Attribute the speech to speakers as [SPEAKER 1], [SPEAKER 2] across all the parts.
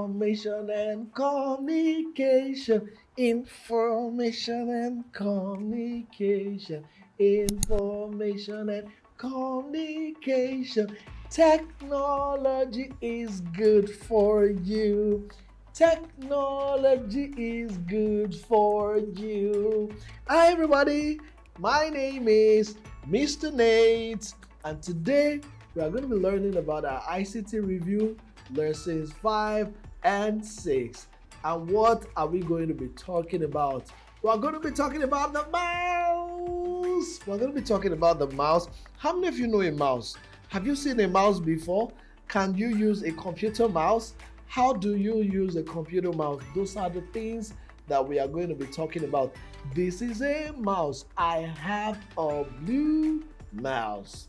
[SPEAKER 1] Information and communication. Information and communication. Information and communication. Technology is good for you. Technology is good for you. Hi, everybody. My name is Mr. Nate, and today we are going to be learning about our ICT review lessons 5 and 6. And what are we going to be talking about? We're going to be talking about the mouse. We're going to be talking about the mouse. How many of you know a mouse? Have you seen a mouse before? Can you use a computer mouse? How do you use a computer mouse? Those are the things that we are going to be talking about. This is a mouse. I have a blue mouse.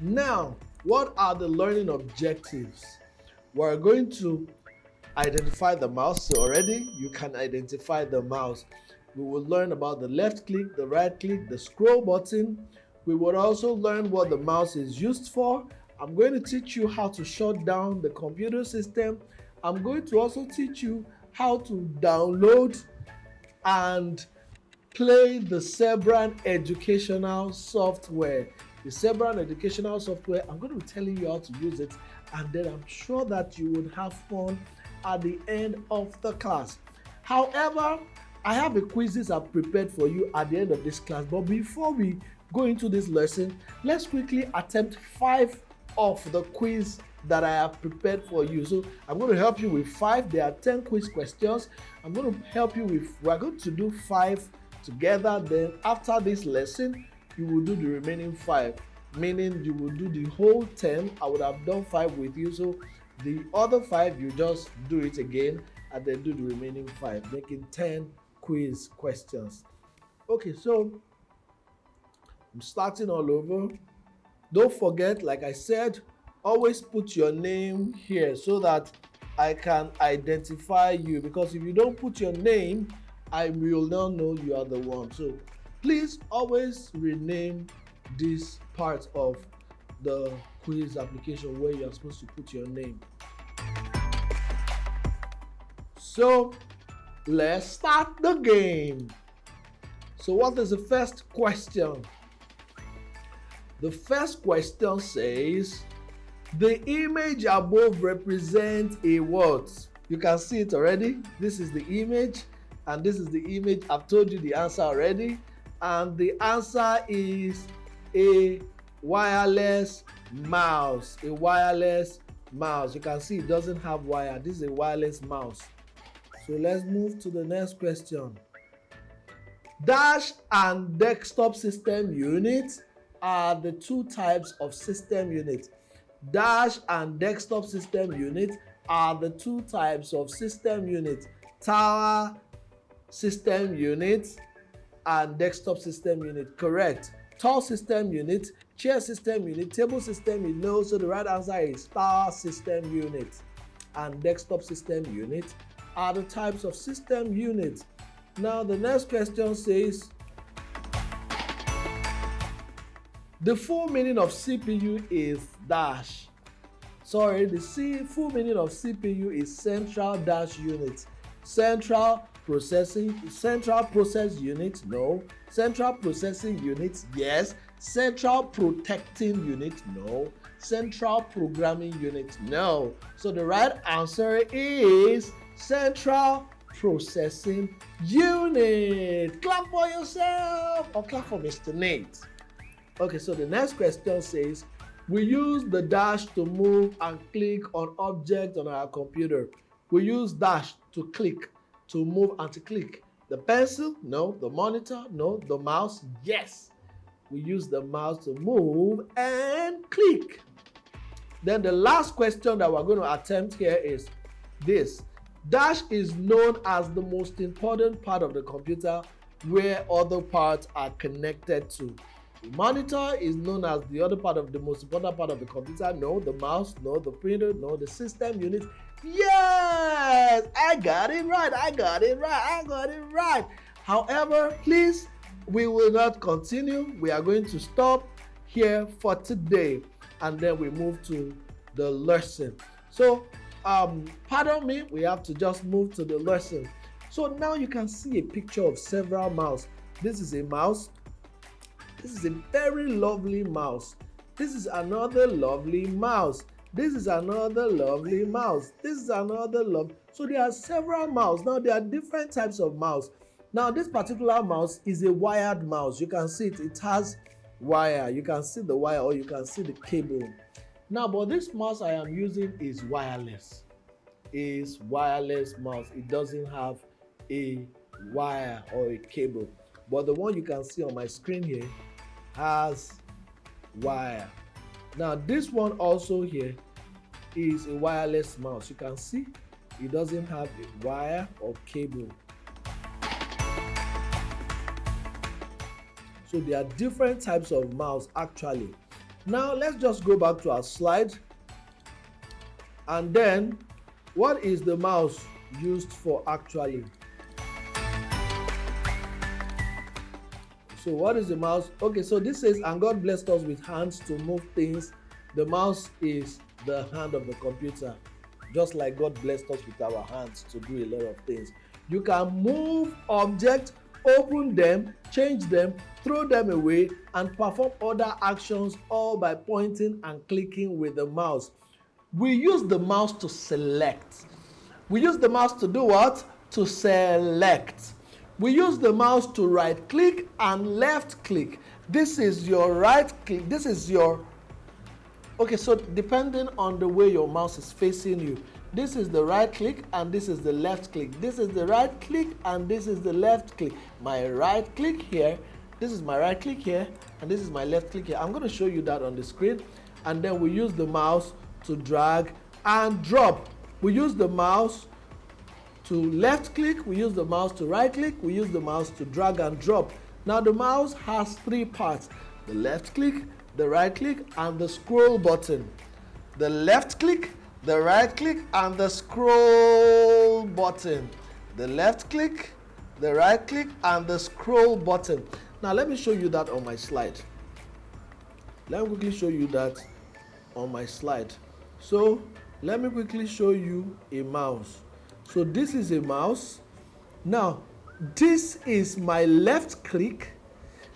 [SPEAKER 1] Now, what are the learning objectives? We're going to identify the mouse. So already you can identify the mouse. We will learn about the left click, the right click, the scroll button. We will also learn what the mouse is used for. I'm going to teach you how to shut down the computer system. I'm going to also teach you how to download and play the Sebran educational software. The Sebran educational software, I'm going to be telling you how to use it, and then I'm sure that you would have fun at the end of the class. However, I have a quizzes I've prepared for you at the end of this class, but before we go into this lesson, let's quickly attempt 5 of the quiz that I have prepared for you. So I'm going to help you with 5. There are 10 quiz questions. I'm going to help you with, we're going to do 5 together. Then after this lesson, you will do the remaining 5, meaning you will do the whole 10. I would have done 5 with you. So the other 5, you just do it again and then do the remaining 5, making 10 quiz questions. Okay, so I'm starting all over. Don't forget, like I said, always put your name here so that I can identify you, because if you don't put your name, I will not know you are the one. So please always rename this part of the quiz application where you are supposed to put your name. So let's start the game. So what is the first question? The first question says, the image above represents a what? You can see it already. This is the image, and this is the image. I've told you the answer already. And the answer is a wireless mouse. A wireless mouse. You can see it doesn't have wire. This is a wireless mouse. So let's move to the next question. Dash and desktop system units are the 2 types of system units. Dash and desktop system units are the 2 types of system units. Tower system unit and desktop system unit. Correct. Tall system unit, chair system unit, table system unit. No, so the right answer is tower system unit and desktop system unit are the types of system units. Now the next question says, the full meaning of CPU is dash. Sorry, the full meaning of CPU is central dash unit. Central process unit, no. Central processing unit, yes. Central protecting unit, no. Central programming unit, no. So the right answer is central processing unit. Clap for yourself or clap for Mr. Nate. Okay, so the next question says, we use the dash to move and click on objects on our computer. We use dash to click, to move and to click. The pencil? No. The monitor? No. The mouse? Yes. We use the mouse to move and click. Then the last question that we're going to attempt here is this. Dash is known as the most important part of the computer where other parts are connected to. The monitor is known as the other part of the most important part of the computer. No. The mouse? No. The printer? No. The system unit? Yes! I got it right. However, please, we will not continue. We are going to stop here for today, and then we move to the lesson. So pardon me, we have to just move to the lesson. So now you can see a picture of several mouse. This is a mouse. This is a very lovely mouse. This is another lovely mouse. This is another lovely mouse. This is another love. So there are several mouse. Now there are different types of mouse. Now this particular mouse is a wired mouse. You can see it. It has wire. You can see the wire or you can see the cable. Now, but this mouse I am using is wireless. Is wireless mouse. It doesn't have a wire or a cable. But the one you can see on my screen here has wire. Now this one also here is a wireless mouse. You can see it doesn't have a wire or cable. So there are different types of mouse actually. Now let's just go back to our slide. And then what is the mouse used for actually? So what is the mouse? Okay, so this says, and God blessed us with hands to move things. The mouse is the hand of the computer, just like God blessed us with our hands to do a lot of things. You can move objects, open them, change them, throw them away, and perform other actions all by pointing and clicking with the mouse. We use the mouse to select. We use the mouse to do what? To select. We use the mouse to right click and left click. This is your right click. This is your, okay, so depending on the way your mouse is facing you, this is the right click and this is the left click. This is the right click and this is the left click. My right click here, this is my right click here, and this is my left click here. I'm going to show you that on the screen. And then we use the mouse to drag and drop. We use the mouse to left click, we use the mouse to right click, we use the mouse to drag and drop. Now the mouse has three parts: the left click, the right click, and the scroll button. The left click, the right click, and the scroll button. The left click, the right click, and the scroll button. Now let me show you that on my slide. Let me quickly show you that on my slide. So let me quickly show you a mouse. So this is a mouse. Now, this is my left click,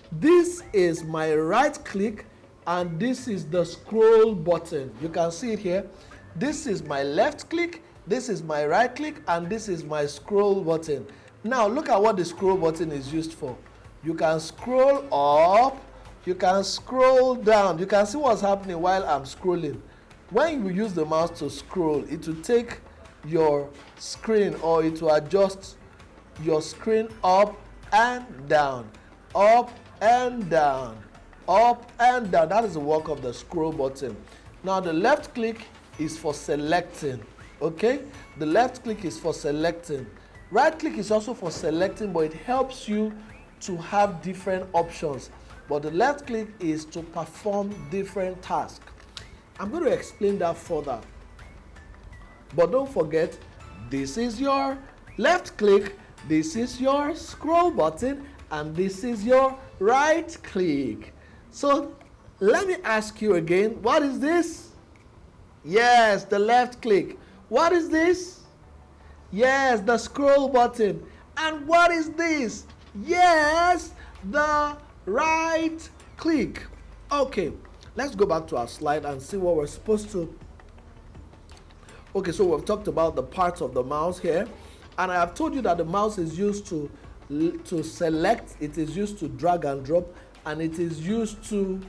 [SPEAKER 1] this is my right click, and this is the scroll button. You can see it here. This is my left click, this is my right click, and this is my scroll button. Now, look at what the scroll button is used for. You can scroll up, you can scroll down. You can see what's happening while I'm scrolling. When you use the mouse to scroll, it will take your screen, or it will adjust your screen up and down, up and down, up and down. That is the work of the scroll button. Now the left click is for selecting. Okay, the left click is for selecting. Right click is also for selecting, but it helps you to have different options. But the left click is to perform different tasks. I'm going to explain that further. But don't forget, this is your left click, this is your scroll button, and this is your right click. So let me ask you again, what is this? Yes, the left click. What is this? Yes, the scroll button. And what is this? Yes, the right click. Okay, let's go back to our slide and see what we're supposed to. Okay, so we've talked about the parts of the mouse here, and I have told you that the mouse is used to select, it is used to drag and drop, and it is used to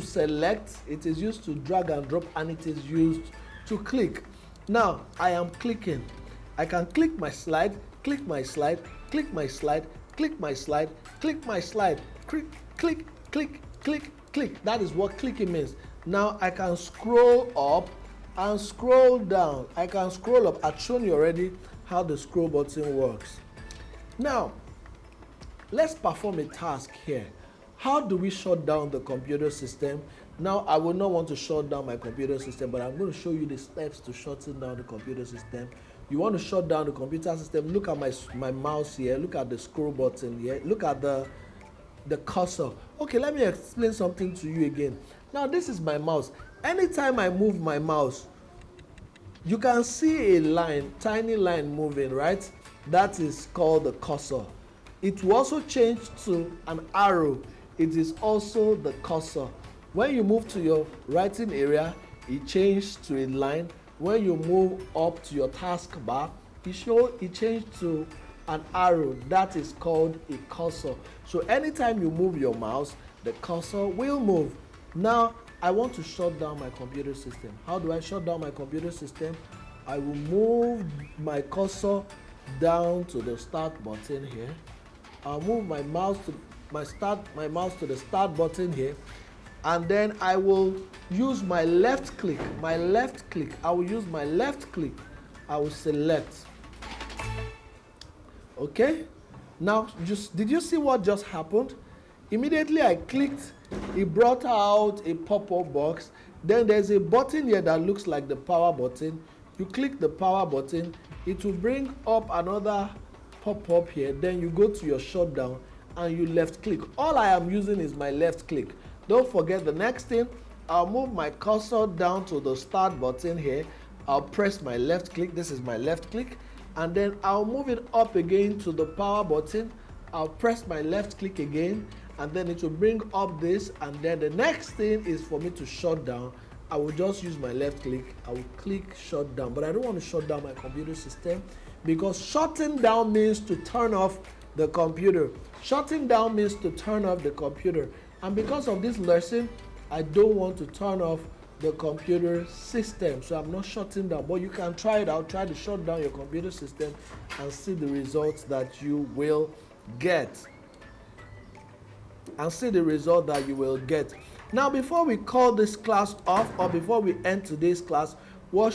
[SPEAKER 1] select, it is used to drag and drop, and it is used to click. Now I am clicking. I can click my slide, click my slide, click my slide, click my slide, click my slide, click, click, click, click, click. That is what clicking means. Now I can scroll up and scroll down. I can scroll up. I've shown you already how the scroll button works. Now, let's perform a task here. How do we shut down the computer system? Now, I will not want to shut down my computer system, but I'm going to show you the steps to shutting down the computer system. You want to shut down the computer system, look at my mouse here, look at the scroll button here, look at the cursor. Okay, let me explain something to you again. Now, this is my mouse. Anytime I move my mouse, You can see a line, tiny line moving, right? That is called the cursor. It will also change to an arrow. It is also the cursor. When you move to your writing area, it changes to a line. When you move up to your taskbar, it changed to an arrow. That is called a cursor. So anytime you move your mouse, the cursor will move. Now, I want to shut down my computer system. How do I shut down my computer system? I will move my cursor down to the start button here. I'll move my mouse to the start button here, and then I will use my left click. I will use my left click. I will select. Okay? Now, did you see what just happened? Immediately I clicked, it brought out a pop-up box. Then there's a button here that looks like the power button. You click the power button, it will bring up another pop-up here. Then you go to your shutdown and you left click. All I am using is my left click. Don't forget the next thing, I'll move my cursor down to the start button here. I'll press my left click. This is my left click. And then I'll move it up again to the power button. I'll press my left click again, and then it will bring up this. And then the next thing is for me to shut down. I will just use my left click. I will click shut down, but I don't want to shut down my computer system, because shutting down means to turn off the computer. Shutting down means to turn off the computer. And because of this lesson, I don't want to turn off the computer system, so I'm not shutting down. But you can try it out. Try to shut down your computer system and see the results that you will get. Now, before we call this class off, or before we end today's class, what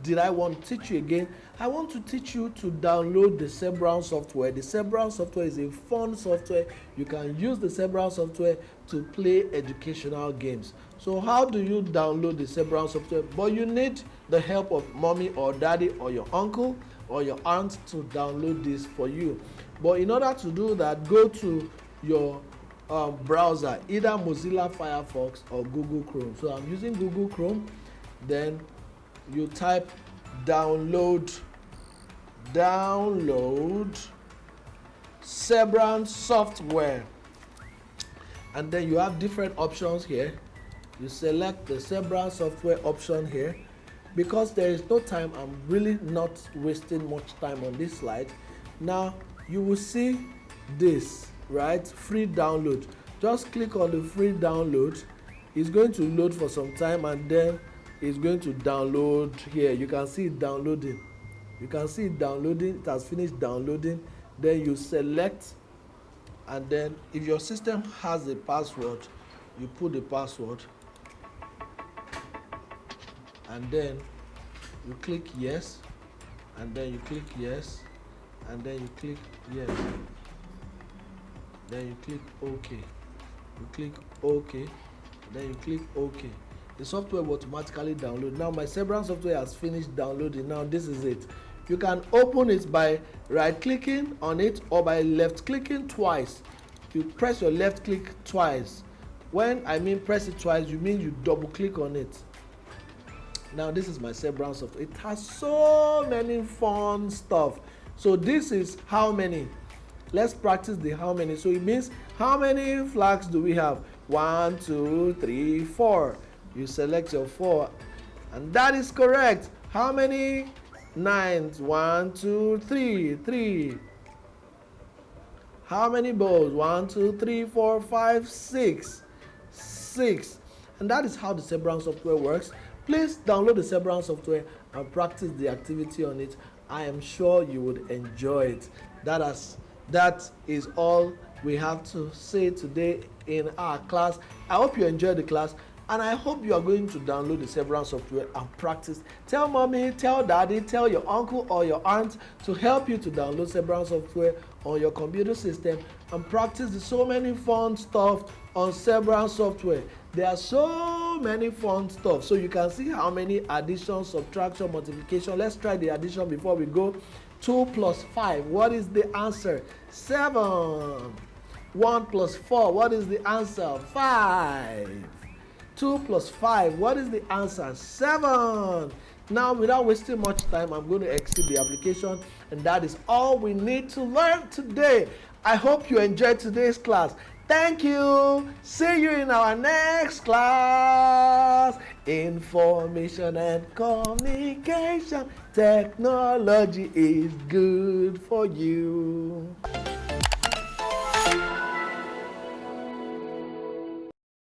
[SPEAKER 1] did I want to teach you again? I want to teach you to download the SEBRAWN software. The SEBRAWN software is a fun software. You can use the SEBRAWN software to play educational games. So how do you download the SEBRAWN software? But you need the help of mommy or daddy or your uncle or your aunt to download this for you. But in order to do that, go to your browser, either Mozilla Firefox or Google Chrome. So I'm using Google Chrome. Then you type download SEBRAWN software, and then you have different options here. You select the SEBRAWN software option here. Because there is no time, I'm really not wasting much time on this slide. Now you will see this, right? Free download. Just click on the free download. It's going to load for some time, and then it's going to download here. You can see it downloading. It has finished downloading. Then you select, and then if your system has a password, you put the password, and then you click yes, and then you click yes, and then you click yes, then you click OK. You click OK, then you click OK. The software will automatically download. Now my SEBRAWN software has finished downloading. Now this is it. You can open it by right clicking on it or by left clicking twice. You press your left click twice. When I mean press it twice, you mean you double click on it. Now this is my SEBRAWN software. It has so many fun stuff. So this is how many. Let's practice the how many. So it means how many flags do we have? 1, 2, 3, 4. You select your 4, and that is correct. How many nines? 1, 2, 3, 3. How many balls? 1, 2, 3, 4, 5, 6. 6. And that is how the SEBRAWN software works. Please download the SEBRAWN software and practice the activity on it. I am sure you would enjoy it. That is all we have to say today in our class. I hope you enjoyed the class, and I hope you are going to download the SEBRAWN software and practice. Tell mommy, tell daddy, tell your uncle or your aunt to help you to download SEBRAWN software on your computer system and practice the so many fun stuff on SEBRAWN software. There are so many fun stuff. So you can see how many addition, subtraction, multiplication. Let's try the addition before we go. 2 plus 5, what is the answer? 7. 1 plus 4, what is the answer? 5. 2 plus 5, what is the answer? 7. Now, without wasting much time, I'm going to exit the application, and that is all we need to learn today. I hope you enjoyed today's class. Thank you. See you in our next class. Information and communication technology is good for you.